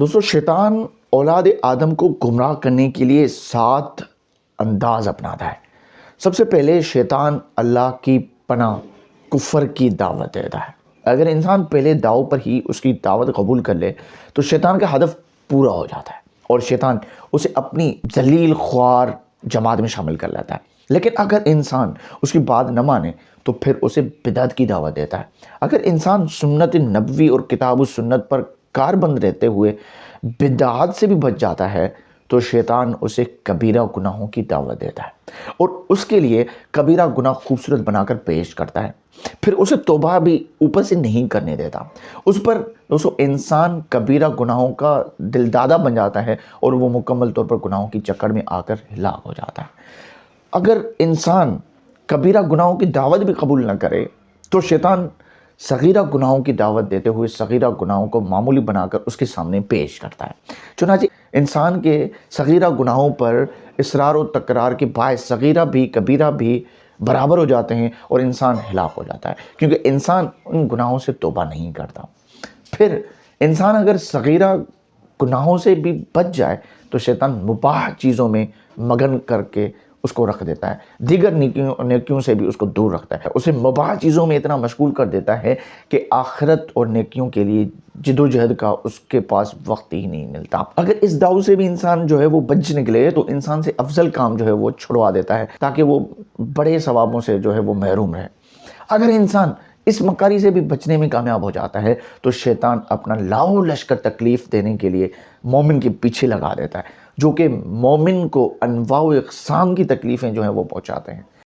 دوستو شیطان اولاد آدم کو گمراہ کرنے کے لیے 7 انداز اپناتا ہے۔ سب سے پہلے شیطان اللہ کی پناہ کفر کی دعوت دیتا ہے۔ اگر انسان پہلے داؤ پر ہی اس کی دعوت قبول کر لے تو شیطان کا ہدف پورا ہو جاتا ہے اور شیطان اسے اپنی ذلیل خوار جماعت میں شامل کر لیتا ہے۔ لیکن اگر انسان اس کی بات نہ مانے تو پھر اسے بدعت کی دعوت دیتا ہے۔ اگر انسان سنت نبوی اور کتاب و سنت پر کاربند رہتے ہوئے بدعات سے بھی بچ جاتا ہے تو شیطان اسے کبیرہ گناہوں کی دعوت دیتا ہے اور اس کے لیے کبیرہ گناہ خوبصورت بنا کر پیش کرتا ہے، پھر اسے توبہ بھی اوپر سے نہیں کرنے دیتا۔ اس پر دوستو انسان کبیرہ گناہوں کا دلدادہ بن جاتا ہے اور وہ مکمل طور پر گناہوں کی چکر میں آ کر ہلاک ہو جاتا ہے۔ اگر انسان کبیرہ گناہوں کی دعوت بھی قبول نہ کرے تو شیطان صغیرہ گناہوں کی دعوت دیتے ہوئے صغیرہ گناہوں کو معمولی بنا کر اس کے سامنے پیش کرتا ہے۔ چنانچہ انسان کے صغیرہ گناہوں پر اصرار و تکرار کے باعث صغیرہ بھی کبیرہ بھی برابر ہو جاتے ہیں اور انسان ہلاک ہو جاتا ہے، کیونکہ انسان ان گناہوں سے توبہ نہیں کرتا۔ پھر انسان اگر صغیرہ گناہوں سے بھی بچ جائے تو شیطان مباح چیزوں میں مگن کر کے اس کو رکھ دیتا ہے، دیگر نیکیوں سے بھی اس کو دور رکھتا ہے، اسے مباح چیزوں میں اتنا مشغول کر دیتا ہے کہ آخرت اور نیکیوں کے لیے جد و جہد کا اس کے پاس وقت ہی نہیں ملتا۔ اگر اس داؤ سے بھی انسان جو ہے وہ بچ نکلے تو انسان سے افضل کام جو ہے وہ چھڑوا دیتا ہے تاکہ وہ بڑے ثوابوں سے جو ہے وہ محروم رہے۔ اگر انسان اس مکاری سے بھی بچنے میں کامیاب ہو جاتا ہے تو شیطان اپنا لاؤ لشکر تکلیف دینے کے لیے مومن کے پیچھے لگا دیتا ہے، جو کہ مومن کو انواع و اقسام کی تکلیفیں جو ہیں وہ پہنچاتے ہیں۔